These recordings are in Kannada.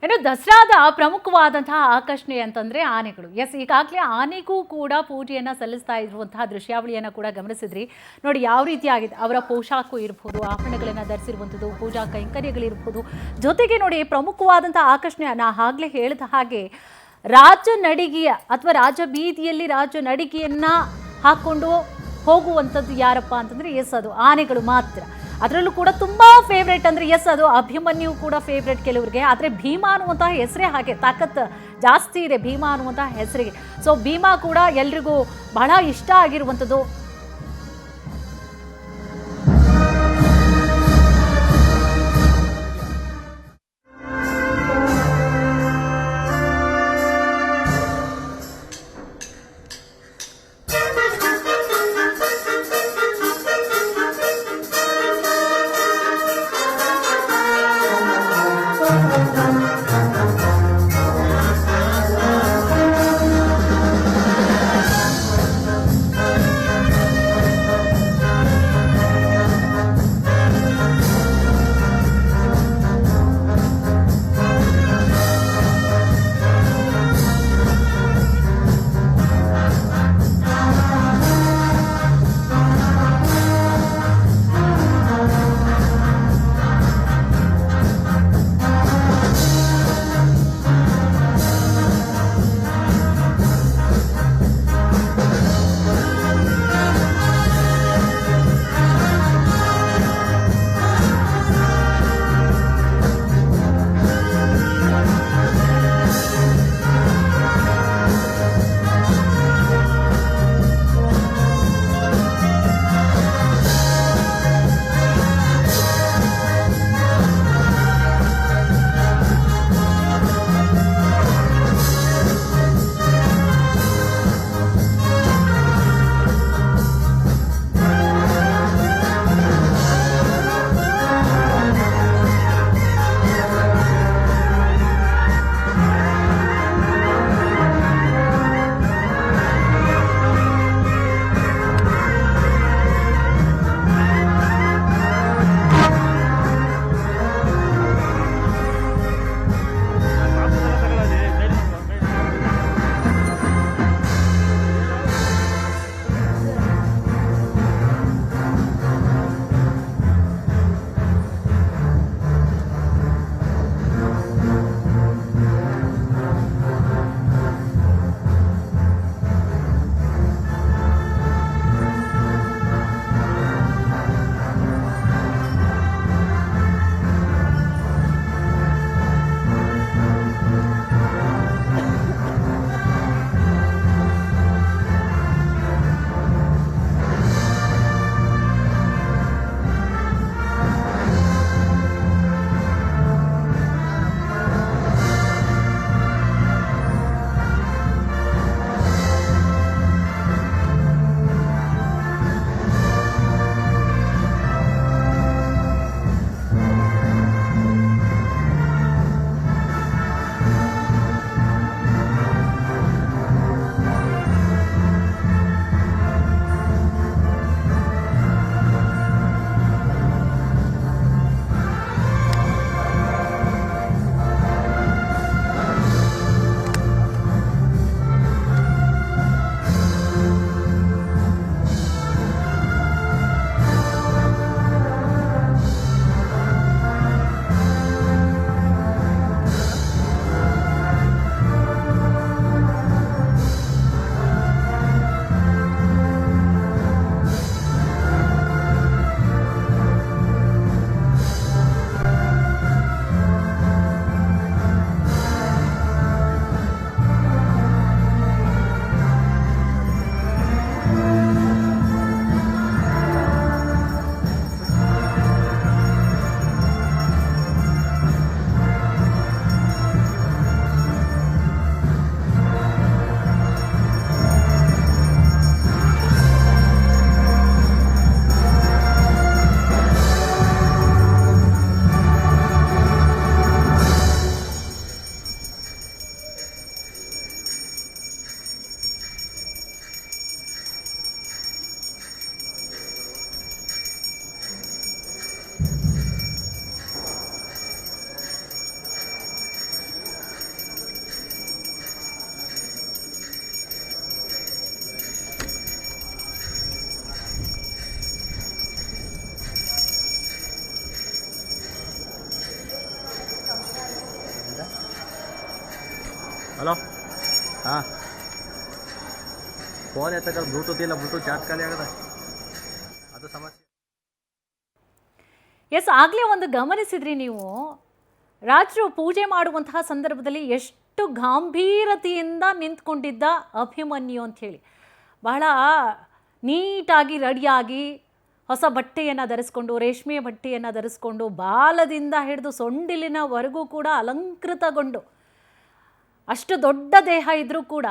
ಇನ್ನು ದಸರಾದ ಪ್ರಮುಖವಾದಂತಹ ಆಕರ್ಷಣೆ ಅಂತಂದ್ರೆ ಆನೆಗಳು. ಎಸ್, ಈಗಾಗಲೇ ಆನೆಗೂ ಕೂಡ ಪೂಜೆಯನ್ನು ಸಲ್ಲಿಸ್ತಾ ಇರುವಂತಹ ದೃಶ್ಯಾವಳಿಯನ್ನು ಕೂಡ ಗಮನಿಸಿದ್ರಿ. ನೋಡಿ ಯಾವ ರೀತಿ ಆಗಿದೆ, ಅವರ ಪೋಷಾಕು ಇರ್ಬೋದು, ಆಭರಣಗಳನ್ನು ಧರಿಸಿರುವಂಥದ್ದು, ಪೂಜಾ ಕೈಂಕರ್ಯಗಳಿರ್ಬೋದು. ಜೊತೆಗೆ ನೋಡಿ ಪ್ರಮುಖವಾದಂತಹ ಆಕರ್ಷಣೆ, ನಾ ಆಗಲೇ ಹೇಳಿದ ಹಾಗೆ ರಾಜ ನಡಿಗೆಯ ಅಥವಾ ರಾಜ ಬೀದಿಯಲ್ಲಿ ರಾಜ ನಡಿಗೆಯನ್ನು ಹಾಕ್ಕೊಂಡು ಹೋಗುವಂಥದ್ದು ಯಾರಪ್ಪ ಅಂತಂದರೆ ಎಸ್, ಅದು ಆನೆಗಳು ಮಾತ್ರ. ಅದರಲ್ಲೂ ಕೂಡ ತುಂಬ ಫೇವ್ರೇಟ್ ಅಂದರೆ ಎಸ್, ಅದು ಅಭಿಮನ್ಯು ಕೂಡ ಫೇವ್ರೇಟ್ ಕೆಲವರಿಗೆ. ಆದರೆ ಭೀಮಾ ಅನ್ನುವಂತಹ ಹೆಸರೇ ಹಾಗೆ, ತಾಕತ್ ಜಾಸ್ತಿ ಇದೆ ಭೀಮಾ ಅನ್ನುವಂತಹ ಹೆಸರಿಗೆ. ಸೊ ಭೀಮಾ ಕೂಡ ಎಲ್ರಿಗೂ ಬಹಳ ಇಷ್ಟ ಆಗಿರುವಂಥದ್ದು. ಹಲೋ ಹಾಂ ಫೋನ್ ಎತ್ತಕ ಬ್ಲೂಟೂತ್ ಇಲ್ಲ, ಬ್ಲೂಟೂತ್ ಚಾರ್ಜ್ ಖಾಲಿ ಆಗದ, ಅದು ಸಮಸ್ಯೆ. ಎಸ್, ಆಗಲೇ ಒಂದು ಗಮನಿಸಿದ್ರಿ ನೀವು, ರಾಜರು ಪೂಜೆ ಮಾಡುವಂತಹ ಸಂದರ್ಭದಲ್ಲಿ ಎಷ್ಟು ಗಾಂಭೀರತೆಯಿಂದ ನಿಂತ್ಕೊಂಡಿದ್ದ ಅಭಿಮನ್ಯು ಅಂಥೇಳಿ. ಬಹಳ ನೀಟಾಗಿ ರೆಡಿಯಾಗಿ ಹೊಸ ಬಟ್ಟೆಯನ್ನು ಧರಿಸ್ಕೊಂಡು, ರೇಷ್ಮೆಯ ಬಟ್ಟೆಯನ್ನು ಧರಿಸ್ಕೊಂಡು, ಬಾಲದಿಂದ ಹಿಡಿದು ಸೊಂಡಿಲಿನವರೆಗೂ ಕೂಡ ಅಲಂಕೃತಗೊಂಡು, ಅಷ್ಟು ದೊಡ್ಡ ದೇಹ ಇದ್ದರೂ ಕೂಡ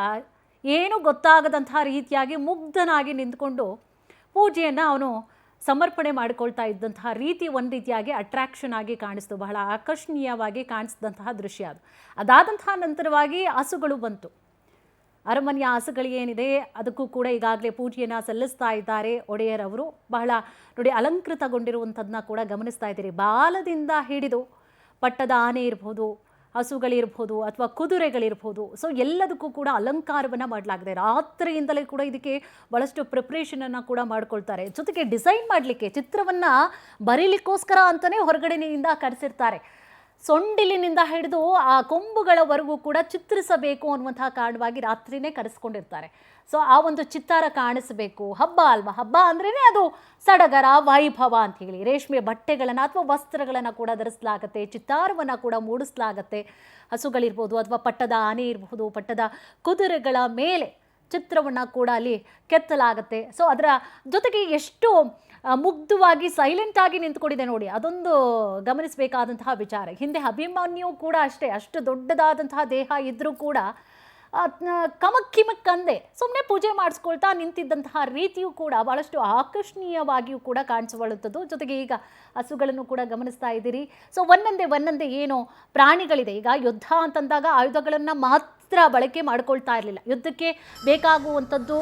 ಏನು ಗೊತ್ತಾಗದಂಥ ರೀತಿಯಾಗಿ ಮುಗ್ಧನಾಗಿ ನಿಂತ್ಕೊಂಡು ಪೂಜೆಯನ್ನು ಅವನು ಸಮರ್ಪಣೆ ಮಾಡಿಕೊಳ್ತಾ ಇದ್ದಂತಹ ರೀತಿ ಒಂದು ರೀತಿಯಾಗಿ ಅಟ್ರಾಕ್ಷನ್ ಆಗಿ ಕಾಣಿಸ್ತು, ಬಹಳ ಆಕರ್ಷಣೀಯವಾಗಿ ಕಾಣಿಸಿದಂತಹ ದೃಶ್ಯ ಅದು. ಅದಾದಂತಹ ನಂತರವಾಗಿ ಹಸುಗಳು ಬಂತು. ಅರಮನೆಯ ಹಸುಗಳೇನಿದೆ ಅದಕ್ಕೂ ಕೂಡ ಈಗಾಗಲೇ ಪೂಜೆಯನ್ನು ಸಲ್ಲಿಸ್ತಾ ಇದ್ದಾರೆ ಒಡೆಯರವರು. ಬಹಳ ನೋಡಿ ಅಲಂಕೃತಗೊಂಡಿರುವಂಥದ್ದನ್ನ ಕೂಡ ಗಮನಿಸ್ತಾ ಇದ್ದೀರಿ. ಬಾಲದಿಂದ ಹಿಡಿದು ಪಟ್ಟದ ಆನೆ ಇರ್ಬೋದು, ಹಸುಗಳಿರ್ಬೋದು ಅಥವಾ ಕುದುರೆಗಳಿರ್ಬೋದು, ಸೊ ಎಲ್ಲದಕ್ಕೂ ಕೂಡ ಅಲಂಕಾರವನ್ನು ಮಾಡಲಾಗಿದೆ. ರಾತ್ರಿಯಿಂದಲೇ ಕೂಡ ಇದಕ್ಕೆ ಭಾಳಷ್ಟು ಪ್ರಿಪ್ರೇಷನನ್ನು ಕೂಡ ಮಾಡ್ಕೊಳ್ತಾರೆ. ಜೊತೆಗೆ ಡಿಸೈನ್ ಮಾಡಲಿಕ್ಕೆ, ಚಿತ್ರವನ್ನು ಬರೀಲಿಕ್ಕೋಸ್ಕರ ಅಂತಲೇ ಹೊರಗಡೆಯಿಂದ ಕರೆಸಿರ್ತಾರೆ. ಸೊಂಡಿಲಿನಿಂದ ಹಿಡಿದು ಆ ಕೊಂಬುಗಳವರೆಗೂ ಕೂಡ ಚಿತ್ರಿಸಬೇಕು ಅನ್ನುವಂತಹ ಕಾರಣವಾಗಿ ರಾತ್ರಿನೇ ಕರೆಸ್ಕೊಂಡಿರ್ತಾರೆ. ಸೊ ಆ ಒಂದು ಚಿತ್ತಾರ ಕಾಣಿಸಬೇಕು. ಹಬ್ಬ ಅಲ್ವಾ, ಹಬ್ಬ ಅಂದ್ರೇ ಅದು ಸಡಗರ, ವೈಭವ ಅಂತ ಹೇಳಿ ರೇಷ್ಮೆ ಬಟ್ಟೆಗಳನ್ನು ಅಥವಾ ವಸ್ತ್ರಗಳನ್ನು ಕೂಡ ಧರಿಸಲಾಗತ್ತೆ, ಚಿತ್ತಾರವನ್ನು ಕೂಡ ಮೂಡಿಸಲಾಗತ್ತೆ. ಹಸುಗಳಿರ್ಬೋದು ಅಥವಾ ಪಟ್ಟದ ಆನೆ ಇರಬಹುದು, ಪಟ್ಟದ ಕುದುರೆಗಳ ಮೇಲೆ ಚಿತ್ರವನ್ನು ಕೂಡ ಅಲ್ಲಿ ಕೆತ್ತಲಾಗತ್ತೆ. ಸೊ ಅದರ ಜೊತೆಗೆ ಎಷ್ಟು ಮುಗ್ಧವಾಗಿ ಸೈಲೆಂಟಾಗಿ ನಿಂತ್ಕೊಂಡಿದೆ ನೋಡಿ, ಅದೊಂದು ಗಮನಿಸಬೇಕಾದಂತಹ ವಿಚಾರ. ಹಿಂದೆ ಅಭಿಮನ್ಯು ಕೂಡ ಅಷ್ಟೇ, ಅಷ್ಟು ದೊಡ್ಡದಾದಂತಹ ದೇಹ ಇದ್ದರೂ ಕೂಡ ಕಮಕ್ಕಿಮಕ್ಕಂದೆ ಸುಮ್ಮನೆ ಪೂಜೆ ಮಾಡಿಸ್ಕೊಳ್ತಾ ನಿಂತಿದ್ದಂತಹ ರೀತಿಯೂ ಕೂಡ ಭಾಳಷ್ಟು ಆಕರ್ಷಣೀಯವಾಗಿಯೂ ಕೂಡ ಕಾಣಿಸಿಕೊಳ್ಳುತ್ತದೆ. ಜೊತೆಗೆ ಈಗ ಹಸುಗಳನ್ನು ಕೂಡ ಗಮನಿಸ್ತಾ ಇದ್ದೀರಿ. ಸೊ ಒಂದೊಂದೇ ಏನು ಪ್ರಾಣಿಗಳಿದೆ, ಈಗ ಯುದ್ಧ ಅಂತಂದಾಗ ಆಯುಧಗಳನ್ನು ಮಾತ್ರ ಬಳಕೆ ಮಾಡ್ಕೊಳ್ತಾ ಇರಲಿಲ್ಲ. ಯುದ್ಧಕ್ಕೆ ಬೇಕಾಗುವಂಥದ್ದು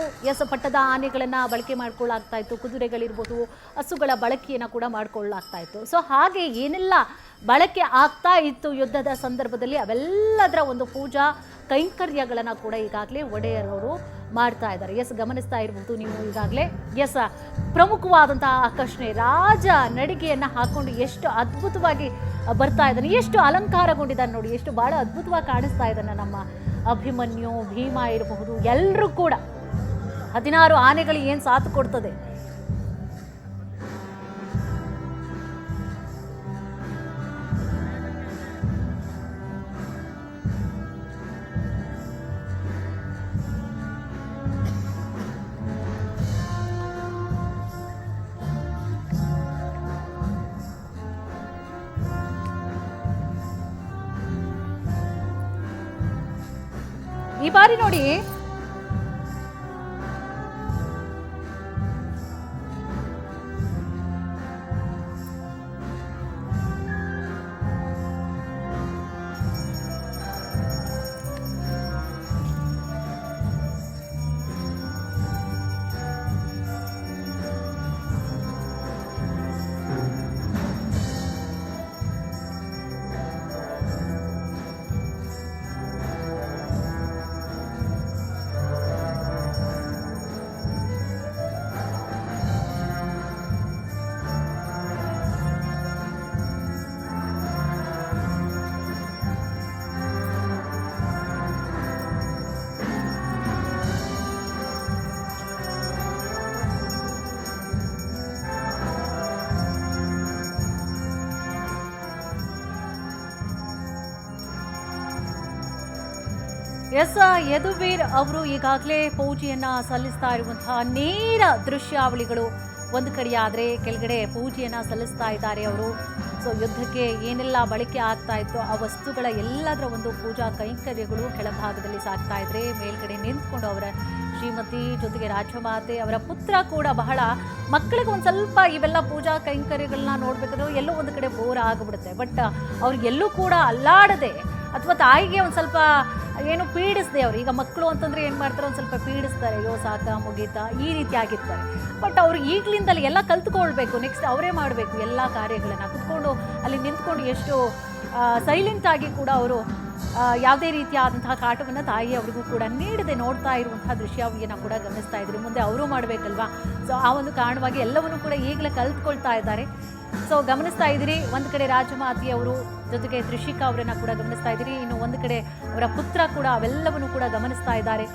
ಪಟ್ಟದ ಆನೆಗಳನ್ನು ಬಳಕೆ ಮಾಡ್ಕೊಳ್ಳಾಗ್ತಾ ಇತ್ತು, ಕುದುರೆಗಳಿರ್ಬೋದು, ಹಸುಗಳ ಬಳಕೆಯನ್ನು ಕೂಡ ಮಾಡ್ಕೊಳ್ಳಾಗ್ತಾ ಇತ್ತು. ಸೊ ಹಾಗೆ ಏನೆಲ್ಲ ಬಳಕೆ ಆಗ್ತಾ ಇತ್ತು ಯುದ್ಧದ ಸಂದರ್ಭದಲ್ಲಿ ಅವೆಲ್ಲದರ ಒಂದು ಪೂಜಾ ಕೈಂಕರ್ಯಗಳನ್ನು ಕೂಡ ಈಗಾಗಲೇ ಒಡೆಯರವರು ಮಾಡ್ತಾ ಇದ್ದಾರೆ. ಗಮನಿಸ್ತಾ ಇರ್ಬೋದು ನೀವು ಈಗಾಗಲೇ. ಪ್ರಮುಖವಾದಂತಹ ಆಕರ್ಷಣೆ, ರಾಜ ನಡಿಗೆಯನ್ನು ಹಾಕೊಂಡು ಎಷ್ಟು ಅದ್ಭುತವಾಗಿ ಬರ್ತಾ ಇದ್ದಾನೆ, ಎಷ್ಟು ಅಲಂಕಾರಗೊಂಡಿದ್ದಾನೆ ನೋಡಿ, ಎಷ್ಟು ಭಾಳ ಅದ್ಭುತವಾಗಿ ಕಾಣಿಸ್ತಾ ಇದ್ದಾನೆ ನಮ್ಮ ಅಭಿಮನ್ಯು. ಭೀಮ ಇರಬಹುದು, ಎಲ್ಲರೂ ಕೂಡ 16 ಆನೆಗಳು ಏನು ಸಾಥ್ ಕೊಡ್ತದೆ. ಈ ಬಾರಿ ನೋಡಿ ಯದುವೀರ್ ಅವರು ಈಗಾಗಲೇ ಪೂಜೆಯನ್ನು ಸಲ್ಲಿಸ್ತಾ ಇರುವಂತಹ ನೇರ ದೃಶ್ಯಾವಳಿಗಳು ಒಂದು ಕಡೆಯಾದರೆ, ಕೆಳಗಡೆ ಪೂಜೆಯನ್ನು ಸಲ್ಲಿಸ್ತಾ ಇದ್ದಾರೆ ಅವರು. ಸೊ ಯುದ್ಧಕ್ಕೆ ಏನೆಲ್ಲ ಬಳಕೆ ಆಗ್ತಾ ಇತ್ತು ಆ ವಸ್ತುಗಳ ಎಲ್ಲದರ ಒಂದು ಪೂಜಾ ಕೈಂಕರ್ಯಗಳು ಕೆಳಭಾಗದಲ್ಲಿ ಸಾಗ್ತಾ ಇದ್ರೆ, ಮೇಲ್ಗಡೆ ನಿಂತ್ಕೊಂಡು ಅವರ ಶ್ರೀಮತಿ ಜೊತೆಗೆ ರಾಜಮಾತೆ ಅವರ ಪುತ್ರ ಕೂಡ ಬಹಳ ಮಕ್ಕಳಿಗೆ ಒಂದು ಸ್ವಲ್ಪ ಇವೆಲ್ಲ ಪೂಜಾ ಕೈಂಕರ್ಯಗಳನ್ನ ನೋಡ್ಬೇಕಾದ್ರೆ ಎಲ್ಲೋ ಒಂದು ಕಡೆ ಬೋರ್ ಆಗಿಬಿಡುತ್ತೆ. ಬಟ್ ಅವ್ರಿಗೆಲ್ಲೂ ಕೂಡ ಅಲ್ಲಾಡದೆ ಅಥವಾ ತಾಯಿಗೆ ಒಂದು ಸ್ವಲ್ಪ ಏನು ಪೀಡಿಸ್ದೆ ಅವರು. ಈಗ ಮಕ್ಕಳು ಅಂತಂದರೆ ಏನು ಮಾಡ್ತಾರೆ, ಒಂದು ಸ್ವಲ್ಪ ಪೀಡಿಸ್ತಾರೆ, ಅಯ್ಯೋ ಸಾಕ ಮುಗೀತಾ ಈ ರೀತಿ ಆಗಿರ್ತಾರೆ. ಬಟ್ ಅವರು ಈಗಲಿಂದಲೇ ಎಲ್ಲ ಕಲ್ತ್ಕೊಳ್ಬೇಕು, ನೆಕ್ಸ್ಟ್ ಅವರೇ ಮಾಡಬೇಕು ಎಲ್ಲ ಕಾರ್ಯಗಳನ್ನು. ಕುತ್ಕೊಂಡು ಅಲ್ಲಿ ನಿಂತ್ಕೊಂಡು ಎಷ್ಟು ಸೈಲೆಂಟಾಗಿ ಕೂಡ ಅವರು ಯಾವುದೇ ರೀತಿಯಾದಂತಹ ಕಾಟವನ್ನು ತಾಯಿ ಅವರಿಗೂ ಕೂಡ ನೀಡದೆ ನೋಡ್ತಾ ಇರುವಂತಹ ದೃಶ್ಯಾವಳಿಯನ್ನು ಕೂಡ ಗಮನಿಸ್ತಾ ಇದ್ರಿ. ಮುಂದೆ ಅವರು ಮಾಡಬೇಕಲ್ವಾ, ಸೊ ಆ ಒಂದು ಕಾರಣವಾಗಿ ಎಲ್ಲವನ್ನೂ ಕೂಡ ಈಗಲೇ ಕಲ್ತ್ಕೊಳ್ತಾ ಇದ್ದಾರೆ. ಸೊ ಗಮನಿಸ್ತಾ ಇದ್ದೀರಿ, ಒಂದು ಕಡೆ ರಾಜಮಾತಿ ಅವರು, ಜೊತೆಗೆ ತ್ರಿಷಿಕಾ ಅವರನ್ನ ಕೂಡ ಗಮನಿಸ್ತಾ ಇದ್ದೀರಿ, ಇನ್ನು ಒಂದು ಕಡೆ ಅವರ ಪುತ್ರ ಕೂಡ ಅವೆಲ್ಲವನ್ನು ಕೂಡ ಗಮನಿಸ್ತಾ ಇದ್ದಾರೆ.